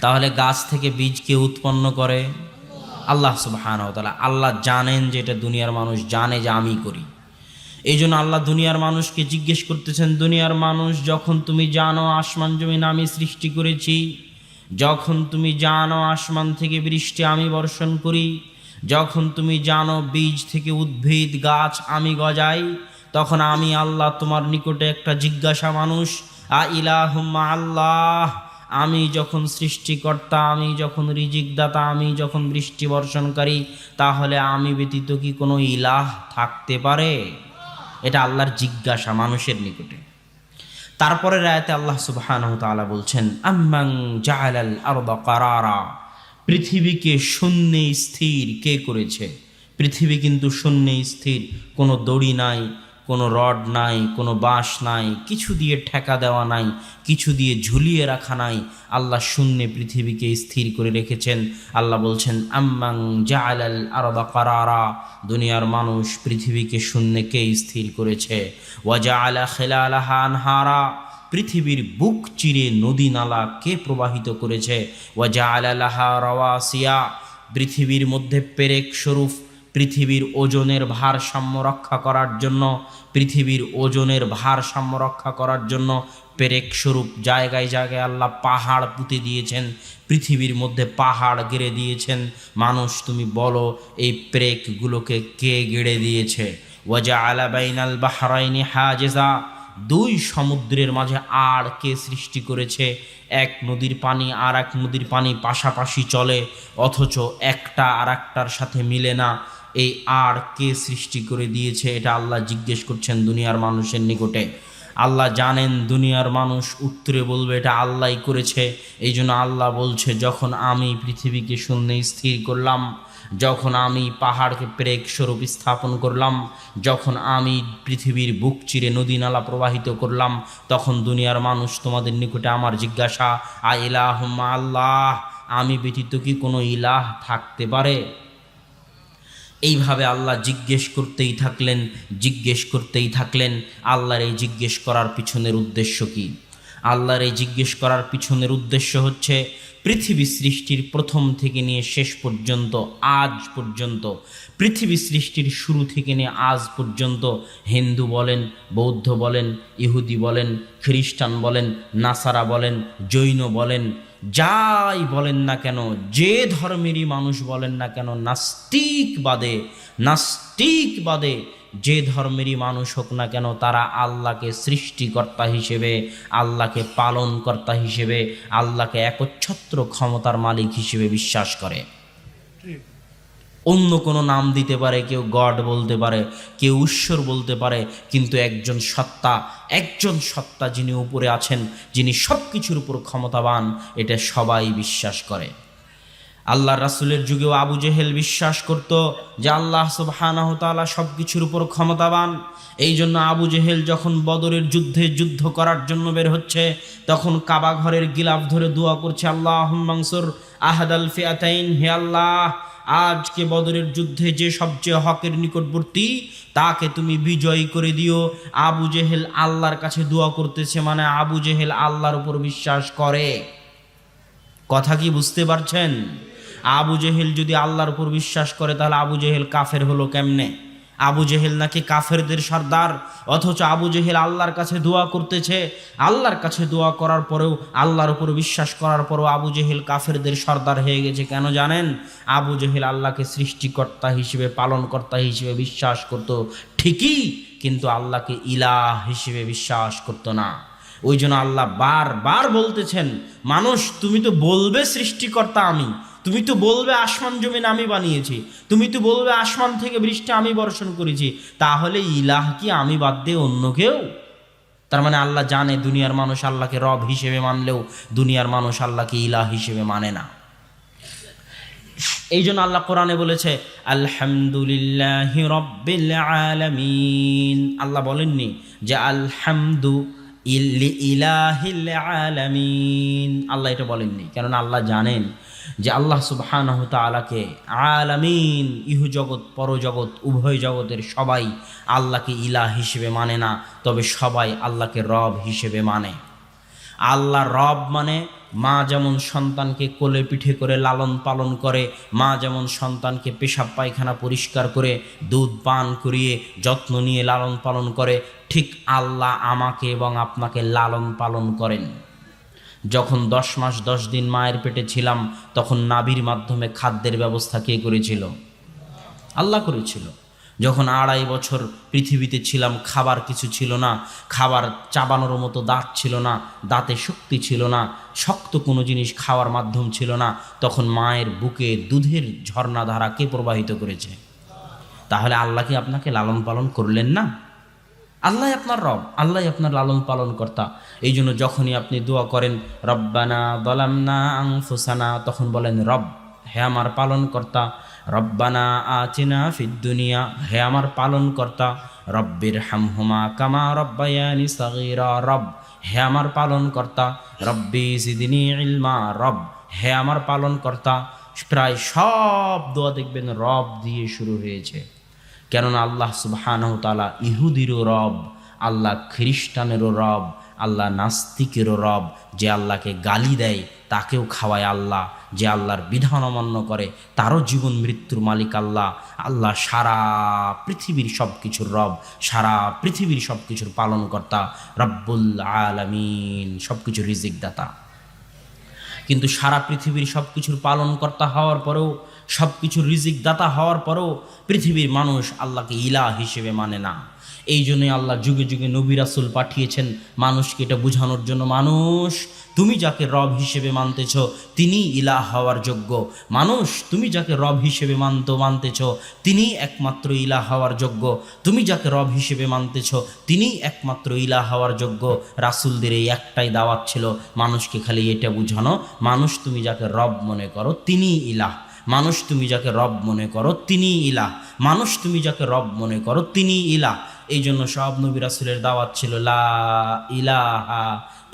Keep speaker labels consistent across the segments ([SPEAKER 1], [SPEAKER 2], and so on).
[SPEAKER 1] তাহলে গাছ থেকে বীজ কে উৎপন্ন করে? আল্লাহ সুবহানাহু ওয়া তাআলা। আল্লাহ জানেন যে এটা দুনিয়ার মানুষ জানে যে আমি করি। এই জন্য আল্লাহ দুনিয়ার মানুষকে জিজ্ঞেস করতেছেন, দুনিয়ার মানুষ যখন তুমি জানো আসমান জমিন আমি সৃষ্টি করেছি, যখন তুমি জানো আসমান থেকে বৃষ্টি আমি বর্ষণ করি, যখন তুমি জানো বীজ থেকে উদ্ভিদ গাছ আমি গজাই, তখন আমি আল্লাহ তোমার নিকটে একটা জিজ্ঞাসা মানুষ, আ ইলাহুম্মা আল্লাহ, আমি যখন সৃষ্টিকর্তা, আমি যখন রিজিক দাতা, আমি যখন বৃষ্টি বর্ষণকারী, তাহলে আমি ব্যতীত কি কোনো ইলাহ থাকতে পারে? এটা আল্লাহর জিজ্ঞাসা মানুষের নিকটে। তারপরে আয়াতে আল্লাহ সুবহানাহু ওয়া তাআলা বলছেন, আম্মান জাআলাল আরদা কারারা, পৃথিবীকে শূন্যে স্থির কে করেছে? পৃথিবী কিন্তু শূন্যে স্থির, কোনো দড়ি নাই, কোনো রড নাই, কোনো বাঁশ নাই, কিছু দিয়ে ঠেকা দেওয়া নাই, কিছু দিয়ে ঝুলিয়ে রাখা নাই। আল্লাহ শূন্যে পৃথিবীকে স্থির করে রেখেছেন। আল্লাহ বলছেন, আম্মান জাআলাল আরদা কারারা, দুনিয়ার মানুষ পৃথিবীকে শূন্যে কে স্থির করেছে? ওয়া জাআলা খিলালাহা আনহারা, পৃথিবীর বুক চিরে নদী নালা কে প্রবাহিত করেছে? ওয়া জাআলা লাহা রাওয়াসিয়া, পৃথিবীর মধ্যে পেরেক স্বরূপ পৃথিবীর ওজনের ভারসাম্য রক্ষা করার জন্য, পৃথিবীর ওজনের ভারসাম্য রক্ষা করার জন্য পেরেক স্বরূপ জায়গায় জায়গায় আল্লাহ পাহাড় পুঁতে দিয়েছেন, পৃথিবীর মধ্যে পাহাড় গেড়ে দিয়েছেন। মানুষ তুমি বলো এই পেরেকগুলোকে কে গেড়ে দিয়েছে? ওয়া জাআলা বাইনাল বাহরাইনি হাজিজা, দুই সমুদ্রের মাঝে আড় কে সৃষ্টি করেছে? এক নদীর পানি আর এক নদীর পানি পাশাপাশি চলে, অথচ একটা আর একটার সাথে মিলে না। এই আড় কে সৃষ্টি করে দিয়েছে? এটা আল্লাহ জিজ্ঞেস করছেন দুনিয়ার মানুষের নিকটে। আল্লাহ জানেন দুনিয়ার মানুষ উত্তরে বলবে এটা আল্লাহই করেছে। এই জন্য আল্লাহ বলছে, যখন আমি পৃথিবীকে শূন্যে স্থির করলাম, যখন আমি পাহাড়কে পেরেক স্বরূপ স্থাপন করলাম, যখন আমি পৃথিবীর বুক চিরে নদী নালা প্রবাহিত করলাম, তখন দুনিয়ার মানুষ তোমাদের নিকটে আমার জিজ্ঞাসা, আ ইলাহুম্মা আল্লাহ, আমি ব্যতীত কি কোনো ইলাহ থাকতে পারে? এইভাবে আল্লাহ জিজ্ঞেস করতেই থাকলেন, জিজ্ঞেস করতেই থাকলেন। আল্লাহর এই জিজ্ঞেস করার পিছনের উদ্দেশ্য কি? আল্লাহর এই জিজ্ঞেস করার পিছনের উদ্দেশ্য হচ্ছে পৃথিবী সৃষ্টির প্রথম থেকে নিয়ে শেষ পর্যন্ত, আজ পর্যন্ত, পৃথিবী সৃষ্টির শুরু থেকে নিয়ে আজ পর্যন্ত, হিন্দু বলেন, বৌদ্ধ বলেন, ইহুদি বলেন, খ্রিস্টান বলেন, নাসারা বলেন, জৈন বলেন, যাই বলেন না কেন, যে ধর্মেরই মানুষ বলেন না কেন, নাস্তিকবাদে যে ধর্মেরই মানুষ হোক না কেন, তারা আল্লাহকে সৃষ্টিকর্তা হিসেবে, আল্লাহকে পালনকর্তা হিসেবে, আল্লাহকে একচ্ছত্র ক্ষমতার মালিক হিসেবে বিশ্বাস করে। অন্য কোনো নাম দিতে পারে, কেউ গড বলতে পারে, কেউ ঈশ্বর বলতে পারে, কিন্তু একজন সত্তা যিনি উপরে আছেন, যিনি সব কিছুর উপর ক্ষমতাবান, এটা সবাই বিশ্বাস করে। আল্লাহ রাসূলের যুগেও আবু জেহেল বিশ্বাস করত যে আল্লাহ সুবহানাহু ওয়া তাআলা সব কিছুর উপর ক্ষমতাবান। এই জন্য আবু জেহেল যখন বদরের যুদ্ধ করার জন্য বের হচ্ছে, তখন কাবা ঘরের গিলাফ ধরে দোয়া করছে, আল্লাহুম্মা আনসুর আহাদাল ফিআতাইন, হে আল্লাহ, আজকে বদরের যুদ্ধে যে সবচেয়ে হকের নিকটবর্তী তাকে তুমি বিজয়ী করে দিও। আবু জেহেল আল্লাহর কাছে দোয়া করতেছে, মানে আবু জেহেল আল্লাহর উপর বিশ্বাস করে। কথা কি বুঝতে পারছেন? আবু জেহেল যদি আল্লাহর উপর বিশ্বাস করে, তাহলে আবু জেহেল কাফের হলো কেমনে? আবু জেহেল নাকি কাফেরদের সর্দার, অথচ আবু জেহেল আল্লাহর কাছে দোয়া করতেছে। আল্লাহর কাছে দোয়া করার পরেও, আল্লাহর উপর বিশ্বাস করার পরেও আবু জেহেল কাফেরদের সর্দার হয়ে গেছে। কেন জানেন? আবু জেহেল আল্লাহকে সৃষ্টিকর্তা হিসেবে, পালনকর্তা হিসেবে বিশ্বাস করত ঠিকই, কিন্তু আল্লাহকে ইলাহ হিসেবে বিশ্বাস করত না। ওই জন্য আল্লাহ বারবার বলতেছেন, মানুষ তুমি তো বলবে সৃষ্টিকর্তা আমি, তুমি তো বলবে আসমান জমিন আমি বানিয়েছি, তুমি তো বলবে আসমান থেকে বৃষ্টি আমি বর্ষণ করেছি, তাহলে ইলাহ কি আমি বাদ দিয়ে অন্য কেউ? তার মানে আল্লাহ জানে দুনিয়ার মানুষ আল্লাহকে রব হিসেবে মানলেও দুনিয়ার মানুষ আল্লাহকে ইলাহ হিসেবে মানে না। এই জন্য আল্লাহ কোরআনে বলেছে, আলহামদুলিল্লাহি রাব্বিল আলামিন। আল্লাহ বলেননি যে আলহামদু ইলাহিল আলামিন, আল্লাহ এটা বলেননি। কেননা আল্লাহ জানেন যে আল্লাহ সুবহানাহু তাআলাকে আলামিন, ইহজগৎ পরজগৎ উভয় জগতের সবাই আল্লাহকে ইলাহ হিসেবে মানে না, তবে সবাই আল্লাহকে রব হিসেবে মানে। আল্লাহ রব মানে মা যেমন সন্তানকে কোলে পিঠে করে লালন পালন করে, মা যেমন সন্তানকে পেশাব পায়খানা পরিষ্কার করে দুধ পান করিয়ে যত্ন নিয়ে লালন পালন করে, ঠিক আল্লাহ আমাকে এবং আপনাকে লালন পালন করেন। যখন 10 মাস 10 দিন মায়ের পেটে ছিলাম, তখন নাভির মাধ্যমে খাদ্যের ব্যবস্থা কে করেছিল? আল্লাহ করেছিল। যখন 2.5 বছর পৃথিবীতে ছিলাম, খাবার কিছু ছিল না, খাবার চাবানোর মতো দাঁত ছিল না, দাঁতে শক্তি ছিল না, শক্ত কোনো জিনিস খাওয়ার মাধ্যম ছিল না, তখন মায়ের বুকে দুধের ঝর্ণাধারা কে প্রবাহিত করেছে? তাহলে আল্লাহ কি আপনাকে লালন পালন করলেন না? আল্লাহ আপনার রব, আল্লাহ আপনার লালন পালন কর্তা। এই জন্য যখনই আপনি দোয়া করেন রব্বানা যালামনা আনফুসানা, তখন বলেন রব, হে আমার পালন কর্তা। রব্বানা আতিনা ফিদ দুনিয়া, হে আমার পালন কর্তা। রব্বির হামহুমা কামা রব্বায়ানি সাগীরা, রব, হে আমার পালন কর্তা। রব্বি জিদনি ইলমা, রব, হে আমার পালন কর্তা। প্রায় সব দোয়া দেখবেন রব দিয়ে শুরু হয়েছে। কেননা আল্লাহ সুবহানাহু ওয়া তাআলা ইহুদিরও রব, আল্লাহ খ্রিস্টানেরও রব, আল্লাহ নাস্তিকেরও রব। যে আল্লাহকে গালি দেয় তাকেও খাওয়ায় আল্লাহ, যে আল্লাহর বিধান অমান্য করে তারও জীবন মৃত্যুর মালিক আল্লাহ। আল্লাহ সারা পৃথিবীর সব কিছুর রব, সারা পৃথিবীর সব কিছুর পালনকর্তা, রব্বুল আলামিন, সব কিছুর রিজিক দাতা। কিন্তু সারা পৃথিবীর সব কিছুর পালনকর্তা হওয়ার পরেও, সব কিছুর রিজিক দাতা হওয়ার পরেও পৃথিবীর মানুষ আল্লাহকে ইলাহ হিসেবে মানে না। এই জন্যই আল্লাহ যুগে যুগে নবী রাসূল পাঠিয়েছেন মানুষকে এটা বোঝানোর জন্য, মানুষ তুমি যাকে রব হিসেবে মানতেছ তিনি ইলাহ হওয়ার যোগ্য। মানুষ তুমি যাকে রব হিসেবে মানতেছ তিনি একমাত্র ইলাহ হওয়ার যোগ্য। তুমি যাকে রব হিসেবে মানতেছ তিনি একমাত্র ইলাহ হওয়ার যোগ্য। রাসূলদের এই একটাই দাওয়াত ছিল, মানুষকে খালি এটা বোঝানো, মানুষ তুমি যাকে রব মনে করো তিনি ইলাহ, মানুষ তুমি যাকে রব মনে করো তিনি ইলাহ, মানুষ তুমি যাকে রব মনে করো তিনি ইলাহ। এই জন্য সব নবী রাসূলের দাওয়াত ছিল লা ইলাহা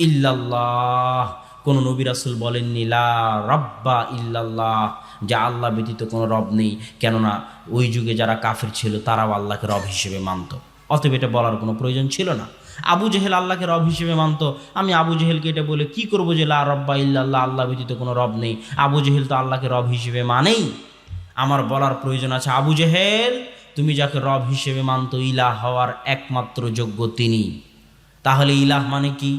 [SPEAKER 1] ইল্লাল্লাহ। কোন নবী রাসূল বলেননি লা রাব্বা ইল্লাল্লাহ, যে আল্লাহ ব্যতীত কোনো রব নেই। কেননা ওই যুগে যারা কাফির ছিল তারাও আল্লাহকে রব হিসেবে মানত, অতএব এটা বলার কোনো প্রয়োজন ছিল না। আবু জেহেল আল্লাহকে রব হিসেবে মানত, আমি আবু জেহেলকে এটা বলে কি করব যে লা রাব্বা ইল্লাল্লাহ, আল্লাহ ব্যতীত কোনো রব নেই। আবু জেহেল তো আল্লাহকে রব হিসেবে মানেই। আমার বলার প্রয়োজন আছে, আবু জেহেল তুমি যাকে রব হিসেবে মানত ইলাহ হওয়ার একমাত্র যোগ্য তিনি। তাহলে ইলাহ মানে কি?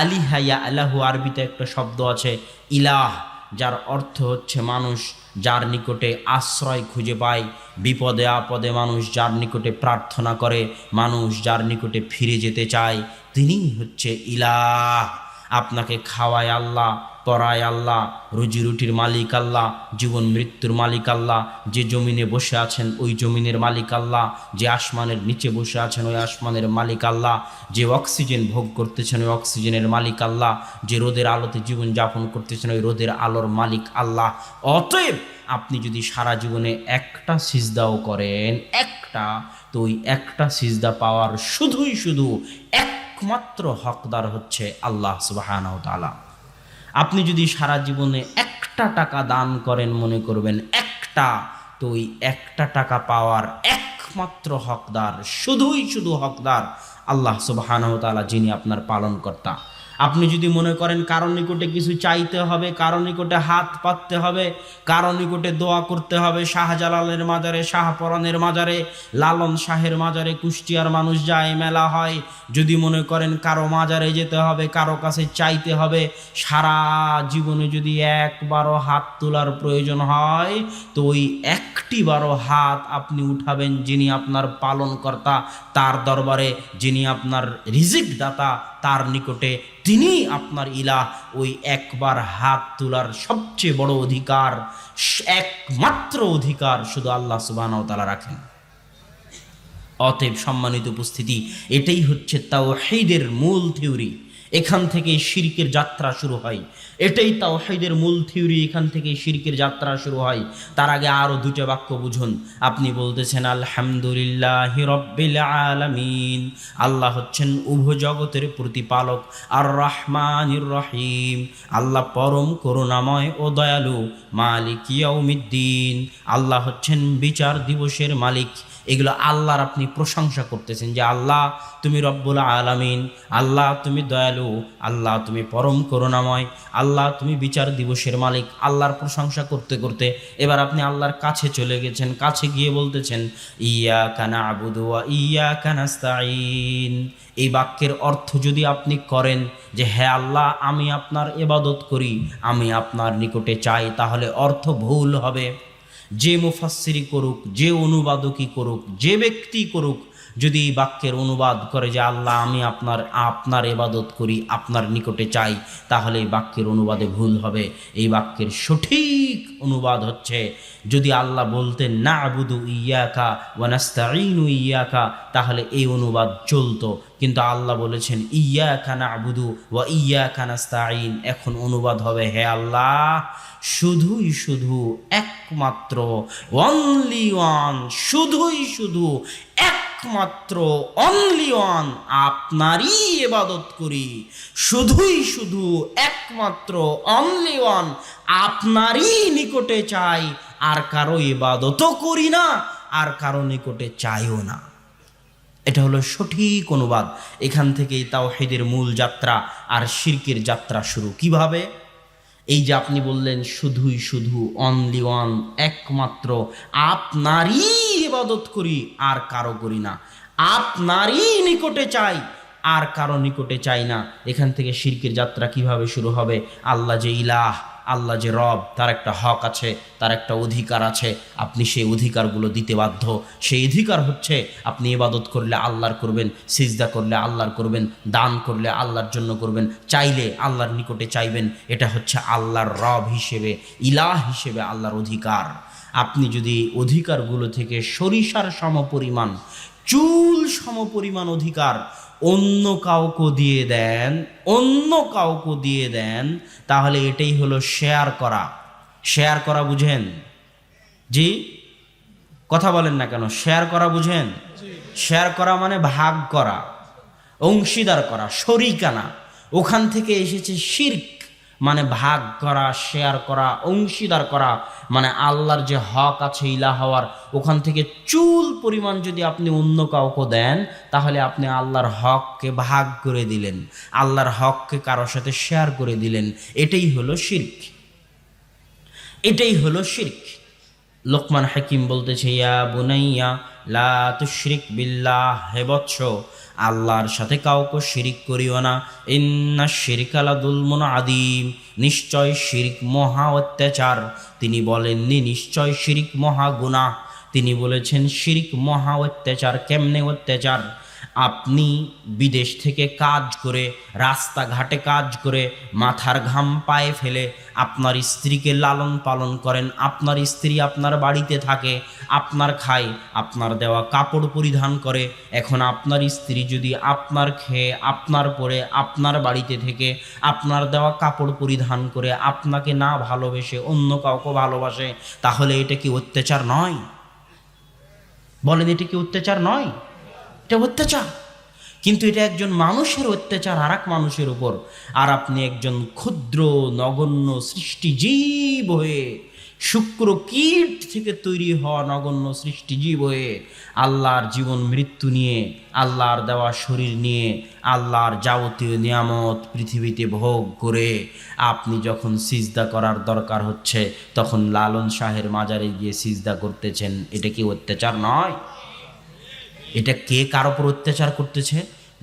[SPEAKER 1] আলিহা ইয়া আলাহু, আরবিতে একটা শব্দ আছে ইলাহ, যার অর্থ হচ্ছে মানুষ যার নিকটে আশ্রয় খুঁজে পায়, বিপদে আপদে মানুষ যার নিকটে প্রার্থনা করে, মানুষ যার নিকটে ফিরে যেতে চায়, তিনিই হচ্ছে ইলাহ। আপনাকে খাওয়ায় আল্লাহ, পরায় আল্লাহ, রুজি রুটির মালিক আল্লাহ, জীবন মৃত্যুর মালিক আল্লাহ, যে জমিনে বসে আছেন ওই জমিনের মালিক আল্লাহ, যে আসমানের নিচে বসে আছেন ওই আসমানের মালিক আল্লাহ, যে অক্সিজেন ভোগ করতেছেন ওই অক্সিজেনের মালিক আল্লাহ, যে রোদের আলোতে জীবন যাপন করতেছেন ওই রোদের আলোর মালিক আল্লাহ। অতএব আপনি যদি সারা জীবনে একটা সিজদাও করেন, একটা, তো ওই একটা সিজদা পাওয়ার শুধুই শুধু একমাত্র হকদার হচ্ছে আল্লাহ সুবহানাহু ওয়া তাআলা। আপনি যদি সারা জীবনে একটা টাকা দান করেন, মনে করবেন একটা, তো ওই একটা টাকা পাওয়ার একমাত্র হকদার, শুধুই শুধু হকদার আল্লাহ সুবহানাহু ওয়া তাআলা, যিনি আপনার পালনকর্তা। আপনি যদি মনে করেন কারো নিকটে কিছু চাইতে হবে, কারো নিকটে হাত পাততে হবে, কারো নিকটে দোয়া করতে হবে, শাহজালালের মাজারে, শাহপরানের মাজারে, লালন শাহের মাজারে কুষ্টিয়ার মানুষ যায়, মেলা হয়, যদি মনে করেন কারো মাজারে যেতে হবে, কারো কাছে চাইতে হবে, সারা জীবনে যদি একবারও হাত তোলার প্রয়োজন হয়, তো ওই একটিবারও হাত আপনি উঠাবেন যিনি আপনার পালনকর্তা, তার দরবারে, যিনি আপনার রিজিক দাতা, তার নিকটে, তিনি আপনার ইলাহ। ওই একবার হাত তোলার সবচেয়ে বড় অধিকার, একমাত্র অধিকার শুধু আল্লাহ সুবহানাহু ওয়া তাআলা রাখেন। অতএব সম্মানিত উপস্থিতি, এটাই হচ্ছে তাওহীদের মূল থিওরি। এখান থেকে শিরকের যাত্রা শুরু হয়, এটাই তাওহীদের মূল থিওরি, এখান থেকে শিরকের যাত্রা শুরু হয়। তার আগে আরো দুটো বাক্য বুঝুন। আপনি বলতেছেন আলহামদুলিল্লাহি রাব্বিল আলামিন, আল্লাহ হচ্ছেন উভয় জগতের প্রতিপালক, আর রহমানির রহিম, আল্লাহ পরম করুণাময় ও দয়ালু, মালিক ইয়াউমিদ্দিন, আল্লাহ হচ্ছেন বিচার দিবসের মালিক। এগুলো আল্লাহর আপনি প্রশংসা করতেছেন যে আল্লাহ তুমি রব্বুল আলামিন, আল্লাহ তুমি দয়ালু, আল্লাহ তুমি পরম করুণাময়, আল্লাহ তুমি বিচার দিবসের মালিক। আল্লাহর প্রশংসা করতে করতে এবার আপনি আল্লাহর কাছে চলে গেছেন, কাছে গিয়ে বলতেছেন ইয়াকা না'বুদু ওয়া ইয়াকা নাস্তাঈন। এই বাক্যের অর্থ যদি আপনি করেন যে হ্যাঁ আল্লাহ আমি আপনার ইবাদত করি, আমি আপনার নিকটে চাই, তাহলে অর্থ ভুল হবে। যে মুফাসসিরি করুক, যে অনুবাদকই করুক, যে ব্যক্তি করুক, যদি এই বাক্যের অনুবাদ করে যে আল্লাহ আমি আপনার ইবাদত করি, আপনার নিকটে চাই, তাহলে এই বাক্যের অনুবাদে ভুল হবে। এই বাক্যের সঠিক অনুবাদ হচ্ছে, যদি আল্লাহ বলতেন না'বুদু ইয়াকা ওয়া নাস্তাঈনু ইয়াকা, তাহলে এই অনুবাদ চলতো। কিন্তু আল্লাহ বলেছেন ইয়াকা না'বুদু ওয়া ইয়াকা নাস্তাঈন। এখন অনুবাদ হবে হে আল্লাহ শুধুই শুধু একমাত্র, অনলি ওয়ান, শুধুই শুধু একমাত্র, অনলি ওয়ান আপনারই ইবাদত করি, শুধুই শুধু একমাত্র, অনলি ওয়ান আপনারই নিকটে চাই, আর কারো ইবাদতও করি না, আর কারো নিকটে চাইও না। এটা হলো সঠিক অনুবাদ। এখান থেকেই তাওহীদের মূল যাত্রা আর শিরকের যাত্রা শুরু। কিভাবে? এই যে আপনি বললেন শুধুই শুধু, অনলি ওয়ান, একমাত্র আপনারই ইবাদত করি আর কারো করি না, আপনারই নিকটে চাই আর কারো নিকটে চাই না। এখান থেকে শিরকের যাত্রা কিভাবে শুরু হবে? আল্লাহ যে ইলাহ, আল্লাহ যে রব, তার একটা হক আছে, তার একটা অধিকার আছে, আপনি সেই অধিকারগুলো দিতে বাধ্য। সেই অধিকার হচ্ছে আপনি ইবাদত করলে আল্লাহর করবেন, সিজদা করলে আল্লাহর করবেন, দান করলে আল্লাহর জন্য করবেন, চাইলে আল্লাহর নিকটে চাইবেন। এটা হচ্ছে আল্লাহর রব হিসেবে, ইলাহ হিসেবে আল্লাহর অধিকার। আপনি যদি অধিকারগুলো থেকে সরিষার সমপরিমাণ, চুল সমপরিমাণ অধিকার অন্য কাউকে দিয়ে দেন, অন্য কাউকে দিয়ে দেন, তাহলে এটাই হলো শেয়ার করা। শেয়ার করা বুঝেন? জি, কথা বলেন না কেন? শেয়ার করা বুঝেন? শেয়ার করা মানে ভাগ করা, অংশীদার করা, শরিকানা। ওখান থেকে এসেছে শিরক, মানে ভাগ করা, শেয়ার করা, অংশীদার করা। মানে আল্লাহর যে হক আছে ইলাহ হওয়ার, ওখান থেকে চুল পরিমাণ যদি আপনি অন্য কাউকে দেন, তাহলে আপনি আল্লাহর হককে ভাগ করে দিলেন, আল্লাহর হককে কারোর সাথে শেয়ার করে দিলেন। এটাই হলো শিরক, এটাই হলো শিরক। লোকমান হাকিম বলতেছে ইয়া বুনাইয়া লা তুশরিক বিল্লাহ, হে বৎস আল্লাহর সাথে কাউকে শিরিক করিও না। ইন্না শিরকা লাযুলমুন আযীম, নিশ্চয় শিরক মহা অত্যাচার। তিনি বলেননি নিশ্চয় শিরক মহা গুনাহ, তিনি বলেছেন শিরক মহা অত্যাচার। কেমনে অত্যাচার? আপনি বিদেশ থেকে কাজ করে, রাস্তাঘাটে কাজ করে, মাথার ঘাম পায়ে ফেলে আপনার স্ত্রীকে লালন পালন করেন, আপনার স্ত্রী আপনার বাড়িতে থাকে, আপনার খায়, আপনার দেওয়া কাপড় পরিধান করে। এখন আপনার স্ত্রী যদি আপনার খেয়ে, আপনার পরে, আপনার বাড়িতে থেকে, আপনার দেওয়া কাপড় পরিধান করে আপনাকে না ভালোবেসে অন্য কাউকে ভালোবাসে, তাহলে এটা কি অত্যাচার নয়? বলেন, এটা কি অত্যাচার নয়? এটা অত্যাচার। কিন্তু এটা একজন মানুষের অত্যাচার আর এক মানুষের উপর। আর আপনি একজন ক্ষুদ্র নগণ্য সৃষ্টিজীব হয়ে, শুক্র কীট থেকে তৈরি হওয়া নগণ্য সৃষ্টিজীব হয়ে, আল্লাহর জীবন মৃত্যু নিয়ে, আল্লাহর দেওয়া শরীর নিয়ে, আল্লাহর যাবতীয় নিয়ামত পৃথিবীতে ভোগ করে আপনি যখন সিজদা করার দরকার হচ্ছে, তখন লালন শাহের মাজারে গিয়ে সিজদা করতেছেন। এটা কি অত্যাচার নয়? এটা কে কার উপর অত্যাচার করতেছে?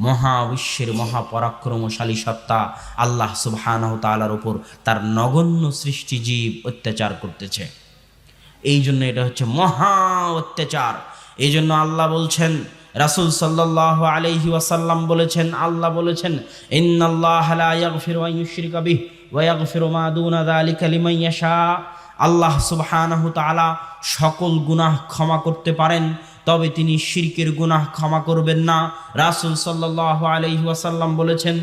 [SPEAKER 1] মহাবিশ্বের মহাপরাক্রমশালী সত্তা আল্লাহ সুবহানাহু তাআলার উপর তার নগণ্য সৃষ্টিজীব অত্যাচার করতেছে। এই জন্য এটা হচ্ছে মহা অত্যাচার। এই জন্য আল্লাহ বলছেন, রাসূল সাল্লাল্লাহু আলাইহি ওয়াসাল্লাম বলেছেন, আল্লাহ বলেছেন ইন্নাল্লাহা লা ইয়াগফিরু আন ইউশরিকা বিহি ওয়া ইয়াগফিরু মা দুনা যালিকা লিমান ইয়াশা। আল্লাহ সুবহানাহু তাআলা সকল গুনাহ ক্ষমা করতে পারেন, তবে তিনি শিরকের গুনাহ ক্ষমা করবেন না। রাসূল সাল্লাল্লাহু আলাইহি ওয়াসাল্লাম বলেছেন,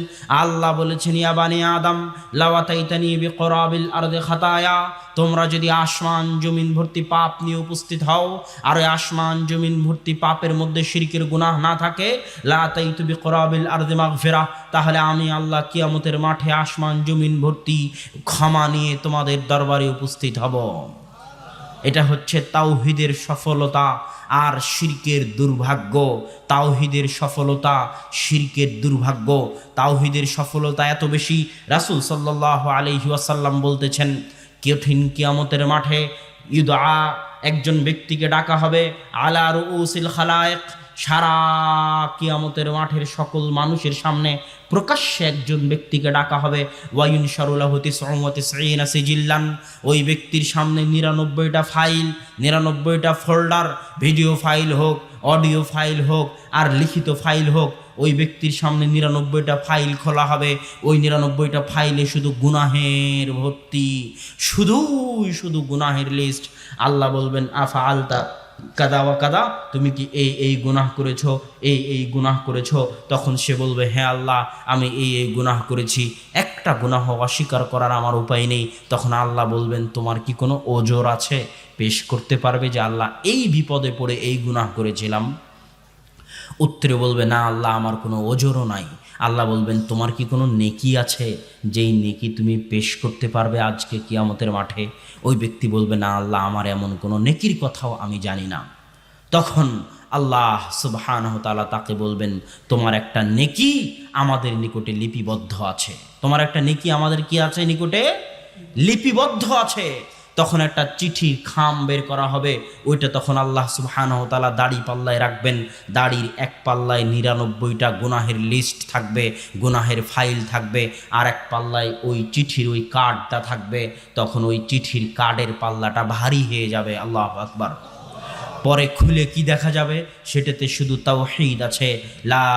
[SPEAKER 1] আল্লাহ বলেছেন ইয়া বানি আদম লাওয়াতাইতানি বিকরাবিল আরদি খাতায়া, তোমরা যদি আসমান জমিন ভর্তি পাপ নিয়ে উপস্থিত হও, আর ওই আসমান জমিন ভর্তি পাপের মধ্যে শিরকের গুনাহ না থাকে, লাতাইতু বিকরাবিল আরদি মাগফিরা, তাহলে আমি আল্লাহ কিয়ামতের মাঠে আসমান জমিন ভর্তি ক্ষমা নিয়ে তোমাদের দরবারে উপস্থিত হব। এটা হচ্ছে তাওহীদের সফলতা আর শিরকের দুর্ভাগ্য, তাওহীদের সফলতা, শিরকের দুর্ভাগ্য। তাওহীদের সফলতা এত বেশি, রাসূল সাল্লাল্লাহু আলাইহি ওয়াসাল্লাম বলতেছেন, কঠিন কিয়ামতের মাঠে ইউদআ, একজন ব্যক্তিকে ডাকা হবে, আলা রুউসিল খালায়েক, সারা কিয়ামতের মাঠের সকল মানুষের সামনে প্রকাশ্যে একজন ব্যক্তিকে ডাকা হবে। ওয়ায়ুনশারু লাহু তিসউন ওয়া তিসঈনা সিজিল্লান, ওই ব্যক্তির সামনে ৯৯টা ফাইল, ৯৯টা ফোল্ডার, ভিডিও ফাইল হোক, অডিও ফাইল হোক, আর লিখিত ফাইল হোক, ওই ব্যক্তির সামনে ৯৯টা ফাইল খোলা হবে। ওই ৯৯টা ফাইলে শুধু গুনাহের ভর্তি, শুধু গুনাহের লিস্ট। আল্লাহ বলবেন, আফা আলতা কাদা ওয়া কাদা, তুমি কি এই গুনাহ করেছো, এই গুনাহ করেছো? তখন সে বলবে, হ্যাঁ আল্লাহ, আমি এই গুনাহ করেছি। একটা গুনাহ অস্বীকার করার আমার উপায় নেই। তখন আল্লাহ বলবেন, তোমার কি কোনো ওজর আছে? পেশ করতে পারবে যে আল্লাহ এই বিপদে পড়ে এই গুনাহ করেছিলাম? উত্তরে বলবে, না আল্লাহ, আমার কোনো ওজরও নাই। আল্লাহ বলবেন, তোমার কি কোনো নেকি আছে যেই নেকি তুমি পেশ করতে পারবে আজকে কিয়ামতের মাঠে? ওই ব্যক্তি বলবে, না আল্লাহ, আমার এমন কোনো নেকির কথাও আমি জানি না। তখন আল্লাহ সুবহানাহু ওয়া তাআলা তাকে বলবেন, তোমার একটা নেকি আমাদের নিকটে লিপিবদ্ধ আছে। তোমার একটা নেকি আমাদের কি আছে? নিকটে লিপিবদ্ধ আছে। তখন একটা চিঠির খাম বের করা হবে। ওইটা তখন আল্লাহ সুবহানাহু ওয়া তাআলা দাড়ি পাল্লায় রাখবেন। দাড়ির এক পাল্লায় ৯৯টা গুনাহের লিস্ট থাকবে, গুনাহের ফাইল থাকবে, আর এক পাল্লায় ওই চিঠির ওই কার্ডটা থাকবে। তখন ওই চিঠির কার্ডের পাল্লাটা ভারী হয়ে যাবে। আল্লাহু আকবার। পরে খুলে কি দেখা যাবে? সেটাতে শুধু তাওহীদ আছে, লা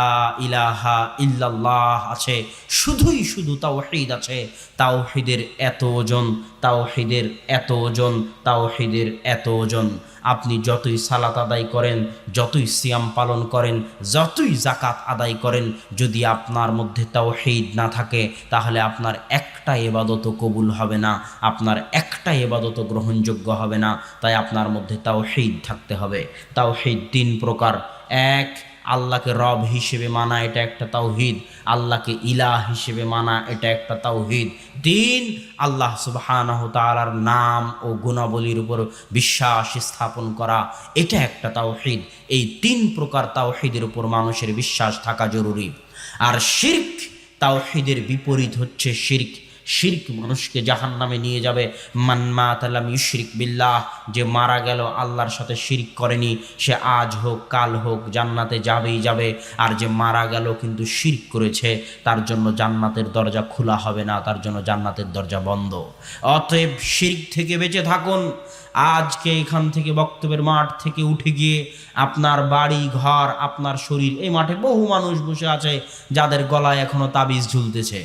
[SPEAKER 1] ইলাহা ইল্লাল্লাহ আছে, শুধু তাওহীদ আছে। তাওহীদের এত ওজন, তাওহীদের এত ওজন, তাওহীদের এত ওজন। আপনি যতই সালাত আদায় করেন, যতই সিয়াম পালন করেন, যতই যাকাত আদায় করেন, যদি আপনার মধ্যে তাওহীদ না থাকে, তাহলে আপনার একটা ইবাদতও কবুল হবে না, আপনার একটা ইবাদতও গ্রহণযোগ্য হবে না। তাই আপনার মধ্যে তাওহীদ থাকতে হবে। তাওহীদ ৩ প্রকার। এক, আল্লাহকে রব হিসেবে মানা, এটা একটা তাওহীদ। আল্লাহকে ইলাহ হিসেবে মানা, এটা একটা তাওহীদ। ৩, আল্লাহ সুবহানাহু ওয়া তাআলার নাম ও গুণাবলীর উপর বিশ্বাস স্থাপন করা, এটা একটা তাওহীদ। এই ৩ প্রকার তাওহীদের উপর মানুষের বিশ্বাস থাকা জরুরি। আর শিরক, তাওহীদের বিপরীত হচ্ছে শিরক। শিরক মানুষকে জাহান্নামে নিয়ে যাবে। মান মাতা লাম ইউশরিক বিল্লাহ, যে মারা গেল আল্লাহর সাথে শিরক করেনি, সে আজ হোক কাল হোক জান্নাতে যাবেই যাবে। আর যে মারা গেল কিন্তু শিরক করেছে, তার জন্য জান্নাতের দরজা খোলা হবে না, তার জন্য জান্নাতের দরজা বন্ধ। অতএব শিরক থেকে বেঁচে থাকুন। আজকে এখান থেকে বক্তব্যের মাঠ থেকে উঠে গিয়ে আপনার বাড়ি ঘর, আপনার শরীর, এই মাঠে বহু মানুষ বসে আছে যাদের গলায় এখনো তাবিজ ঝুলতেছে।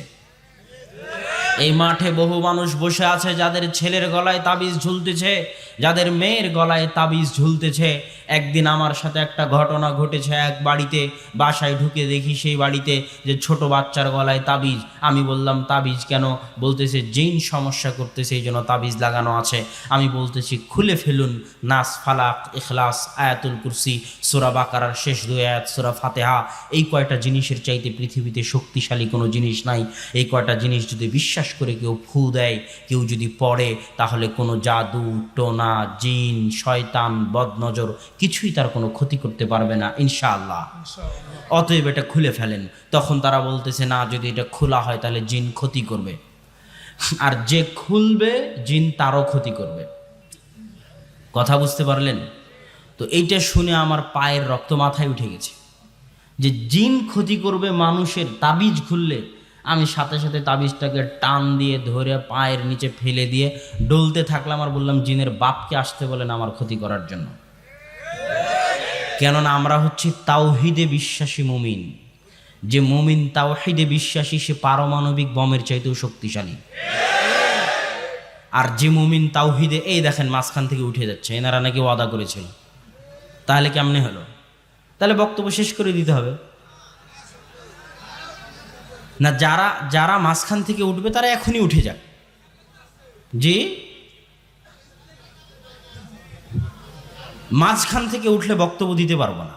[SPEAKER 1] এই মাঠে বহু মানুষ বসে আছে যাদের ছেলের গলায় তাবিজ ঝুলতেছে, যাদের মেয়ের গলায় তাবিজ ঝুলতেছে। একদিন আমার সাথে একটা ঘটনা ঘটেছে। এক বাড়িতে, বাসায় ঢুকে দেখি সেই বাড়িতে যে ছোট বাচ্চার গলায় তাবিজ। আমি বললাম, তাবিজ কেন? বলতেছে জিন সমস্যা করতেছে, এই জন্য তাবিজ লাগানো আছে। আমি বলতেছি, খুলে ফেলুন নাস, ফালাক, ইখলাস, আয়াতুল কুরসি, সূরা বাকারার শেষ 2 আয়াত, সূরা ফাতিহা। এই কয়টা জিনিসের চাইতে পৃথিবীতে শক্তিশালী কোনো জিনিস নাই। এই কয়টা জিনিস যদি বিশ্বাস করে কেউ ফু দেয়, কেউ যদি পড়ে, তাহলে কোনো জাদু, টোনা, জিন, শয়তান, বদনজর কিছুই তার কোনো ক্ষতি করতে পারবে না ইনশাআল্লাহ। অতএব এটা খুলে ফেলেন। তখন তারা বলতেছে, না, যদি এটা খোলা হয় তাহলে জিন ক্ষতি করবে, আর যে খুলবে জিন তারও ক্ষতি করবে। কথা বুঝতে পারলেন? তো এইটা শুনে আমার পায়ের রক্ত মাথায় উঠে গেছে যে জিন ক্ষতি করবে মানুষের তাবিজ খুললে। আমি সাথে সাথে তাবিজটাকে টান দিয়ে ধরে পায়ের নিচে ফেলে দিয়ে ডলতে থাকলাম আর বললাম, জিনের বাপকে আসতে বলেন আমার ক্ষতি করার জন্য। কেননা আমরা হচ্ছি তাওহীদে বিশ্বাসী মুমিন। যে মুমিন তাওহীদে বিশ্বাসী, সে পারমাণবিক বমের চাইতেও শক্তিশালী। আর যে মুমিন তাওহীদে, এই দেখেন মাঝখান থেকে উঠে যাচ্ছে, এনারা নাকি ওয়াদা করেছিল। তাহলে কেমনে হলো? তাহলে বক্তব্য শেষ করে দিতে হবে না? যারা মাঝখান থেকে উঠবে তারা এখনই উঠে যাক। জি, মাঝখান থেকে উঠলে বক্তব্য দিতে পারবো না,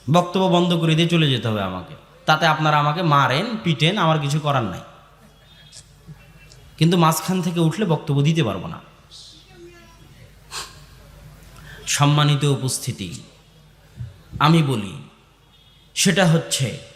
[SPEAKER 1] বক্তব্য বন্ধ করে দিয়ে চলে যেতে হবে আমাকে। তাতে আপনারা আমাকে মারেন, পিটেন, আমার কিছু করার নাই, কিন্তু মাঝখান থেকে উঠলে বক্তব্য দিতে পারবো না। সম্মানিত উপস্থিতি, আমি বলি সেটা হচ্ছে